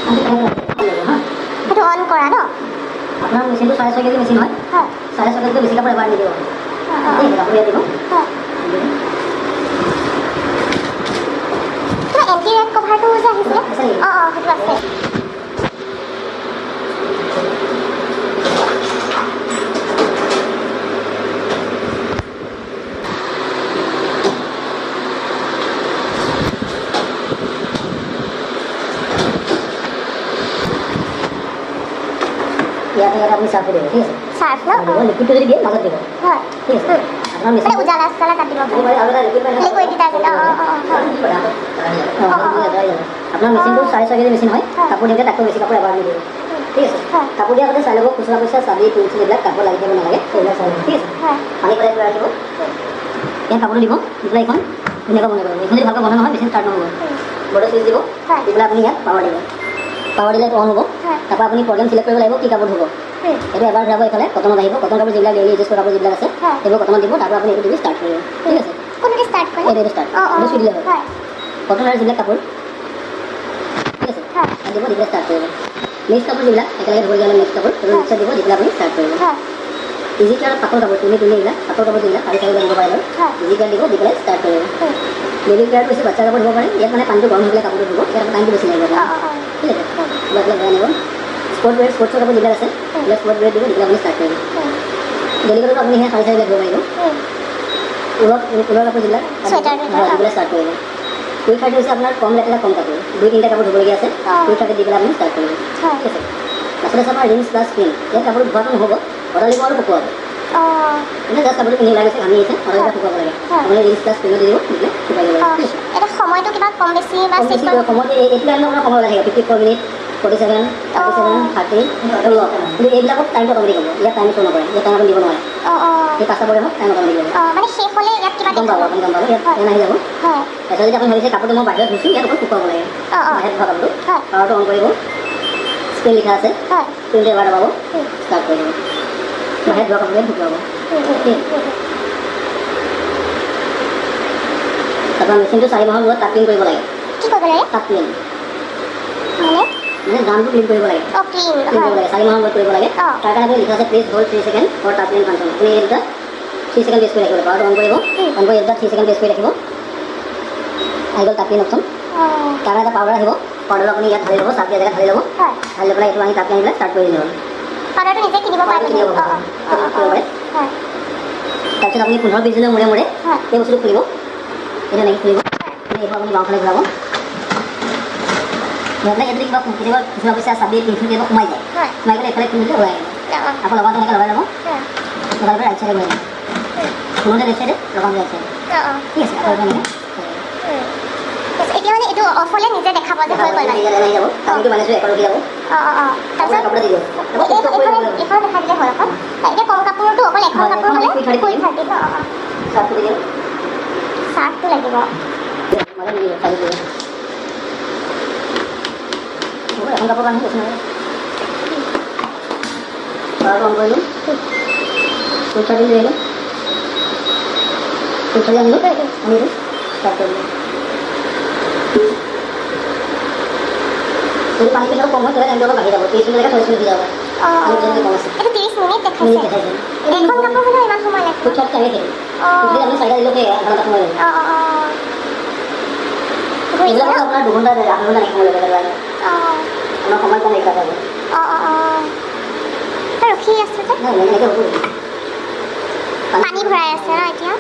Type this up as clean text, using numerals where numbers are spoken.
সেইটো অন কৰা ন আপোনাৰ মেচিনটো 6.5 কেজি মেচিন হয় 6.5 কেজি বেছি কাপোৰ এবাৰ নিদিব কাপোৰ ইয়াত দিব এণ্টি ৰেড কভাৰটো যে আহিছিলে সেইটো আছে ইয়াতে আপুনি চাৰ্ফ দিব ঠিক আছে চাৰ্ফ ন লিকুইডটো যদি দিয়ে মাজত দিব হয় ঠিক আছে আপোনাৰ মেচিন উজালা উজালা কাটিব আৰু এটা লিকুইড ডিটাৰজেণ্ট আপোনাৰ মেচিনটো 6.5 কেজি মেচিন হয় কাপোৰ দিওঁতে তাতকৈ বেছি কাপোৰ এবাৰ নিদিব ঠিক আছে কাপোৰ দিয়াৰ আগতে চাই ল'ব খুচুৰা পইচা চাবি পেঞ্চিল এইবিলাক কাপোৰ লাগি থাকিব নালাগে সেইবিলাক চাই ল'ব ঠিক আছে পানী পেলাই পেলাই ৰাখিব ইয়াত কাপোৰটো দিব দি পেলাই এইখন ধুনীয়াকৈ বন্ধ কৰিব এইখন যদি ভালকৈ বন্ধ নহয় মেচিন ষ্টাৰ্ট নহ'ব বৰ্ডৰ চুইচ দিব দি পেলাই আপুনি ইয়াত পাৱাৰ দিব পাৱাৰ দিলে অন হ'ব তাৰপৰা আপুনি প্ৰগ্ৰেম চিলেক্ট কৰিব লাগিব কি কাপোৰ হ'ব এইটো এবাৰ ঘূৰাব এইফালে কটনত আহিব কটন কাপোৰ যিবিলাক ডেইলি ইউজ কৰা কাপোৰ যিবিলাক আছে সেইবোৰ কটনত দিব তাৰপৰা আপুনি এইটো দিব ষ্টাৰ্ট কৰিব ঠিক আছে কোনটো ষ্টাৰ্ট কৰে এইটো ষ্টাৰ্ট এইটো চুই দিলে হয় কটনৰ যিবিলাক কাপোৰ ঠিক আছে দিব দি পেলাই ষ্টাৰ্ট কৰিব মিক্স কাপোৰ যিবিলাক একেলগে ধৰি গ'লে মিক্স কাপোৰ সেইটো মিক্সাৰ দিব দি পেলাই আপুনি ষ্টাৰ্ট কৰিব ইজি কেয়াৰ পাতল কাপোৰ তুমি এইবিলাক পাতল কাপোৰ যিবিলাক পাৰি চাৰি লাগিব পাৰে ইজি কেয়াৰ দিব দি পেলাই ষ্টাৰ্ট কৰিব বেবি কেয়াৰটো বেছি বাচ্চাৰ কাপোৰ দিব পাৰে ইয়াত মানে পানীটো গৰম হৈ পেলাই কাপোৰটো দিব ইয়াত টাইমটো বেছি লাগিব ঠিক আছে এইবিলাক বেয়া নিব স্পৰ্টছৰ কাপোৰ যিবিলাক আছে এইবিলাক স্পৰ্ট ব্ৰেড দিব দি পেলাই আপুনি ষ্টাৰ্ট কৰিব ডেলিভাৰীটো আপুনি সেই 4.5 দিব পাৰিব ঊলৰ কাপোৰ যিবিলাক সেইবিলাক ষ্টাৰ্ট কৰিব কুইক শাৰ্ট হৈছে আপোনাৰ কম লেতেৰা কম কাপোৰ 2-3টা কাপোৰ ধুবলগীয়া আছে কুইক শাৰ্ট দি পেলাই আপুনি ষ্টাৰ্ট কৰিব ঠিক আছে লাষ্টত আছে আপোনাৰ ৰিংছ প্লাছ স্ক্ৰীন ইয়াত কাপোৰ ধোৱাটো নহ'ব অৰ্ডাৰ দিব আৰু শুকুৱাব মানে জাষ্ট কাপোৰটো পিন্ধি ওলাই গৈছে ঘামি আহিছে অৰ্ডাৰ দিব শুকুৱাব লাগে আপুনি ৰিংছ প্লাছ স্ক্ৰীণত দি দিব দিলে শুকাই যাব এটা সময়টো কিবা কম বেছি বা সময়টো এইটো টাইমত আপোনাৰ সময় লাগে 54 মিনিট 47 37 30 কিন্তু এইবিলাকত টাইমটো অট'মেটিক হ'ব ইয়াত টাইম শ্ব' নকৰে ইয়াত টাইম আপুনি দিব নোৱাৰে এই 5টা প্ৰগ্ৰেমত টাইম অট'মেটিক হ'ব মানে শেষ হ'লে ইয়াত কিবা গম পাব আপুনি গম পাব ইয়াত ফেন আহি যাব তাৰপিছত যদি আপুনি ভাবিছে কাপোৰটো মই বাহিৰত ধুইছোঁ ইয়াত অকল শুকুৱাব লাগে বাহিৰত ধোৱা কাপোৰটো পাৱাৰটো অন কৰিব স্ক্ৰীণ লিখা আছে স্ক্ৰীণটো এবাৰ দবাব ষ্টাৰ্ট কৰি দিব বাহিৰত ধোৱা কাপোৰটো শুকুৱাব তাৰপৰা মেচিনটো 4 মাহৰ মূৰত টাপিং কৰিব লাগে কি কৰিব লাগে টাপিং মানে ড্ৰামটো ক্লিন কৰিব লাগে ক্লিন কৰিব লাগে 4 মাহৰ মূৰত কৰিব লাগে তাৰ কাৰণে আপুনি লিখা আছে please hold 3 second for tapping function আপুনি এই দুটা 3 ছেকেণ্ড বেছ কৰি ৰাখিব পাৱাৰটো অন কৰিব অন কৰি এটা 3 ছেকেণ্ড বেছ কৰি ৰাখিব আহি গ'ল টাপিং অপশ্যন তাৰ এটা পাউডাৰ আহিব পাউডাৰ আপুনি ইয়াত ঢালি ল'ব চাৰ্ফ দিয়া জেগাত ঢালি ল'ব ঢালি লৈ পেলাই এইটো আনি টাপিং আনি পেলাই ষ্টাৰ্ট কৰি দিলে হ'ল পাউডাৰটো নিজে কিনিব পাৰে তাৰপিছত আপুনি 15-20 দিনৰ মূৰে মূৰে এই বস্তুটো খুলিব এইটো এনেকৈ খুলিব এইটো আপুনি বাওঁফালে ঘূৰাব ঘূৰাই পেলাই এইটো কিবা খুচুৰা পইচা চাবি পেঞ্চিল কিবা সোমাই যায় সোমাই গ'লে এইফালে খুলিলে ওলাই আহিব আকৌ লগাওঁতে এনেকৈ লগাই ল'ব লগাই পেলাই ৰাইট চাইডে ঘূৰাই দিব খোলোতে লেফ্ট চাইডে লগাওঁতে ৰাইট চাইডে ঠিক আছে আকৌ এনেকৈ এতিয়া মানে এইটো অফ হ'লে নিজে দেখাব যে হৈ গ'ল নিজে আহি যাব টাইমটো মানিছোঁ একৰ ৰখি যাব তাৰপিছত কাপোৰ দি দিব এইখন দেখাই দিলে হ'ল আকৌ এতিয়া কম কাপোৰটো অকল এখন কাপোৰ হ'লে কুইক থাৰ্টি চাৰ্ফটো দি দিব চাৰ্ফটো লাগিব এখন কাপোৰ কাৰণে কৈছোঁ নহয় পাৱাৰটো অন কৰিলোঁ কুইক থাৰ্টি লৈ আহিলোঁ কুইক থাৰ্টি আনিলোঁ ষ্টাৰ্ট কৰিলোঁ যদি পানী পিছত কম হয় তেতিয়া টাইমটো অলপ বাঢ়ি যাব 30 মিনিট 40 মিনিট যাব কম আছে এইটো 30 মিনিট দেখাইছে এখন কাপোৰ হ'লে ইমান সময় লাগে কুইক থাৰ্টি টাইমে থাকিব যদি আপুনি 4টা দিলেও এঘণ্টা সময় লাগিব এইবিলাকতো আপোনাৰ 2 ঘণ্টা 8 ঘণ্টা সময় লাগিব আপোনাৰ সময় কম লিখা যাব ৰখি আছে যে এনেকৈ হ'ব পানী ভৰাই আছে ন এতিয়া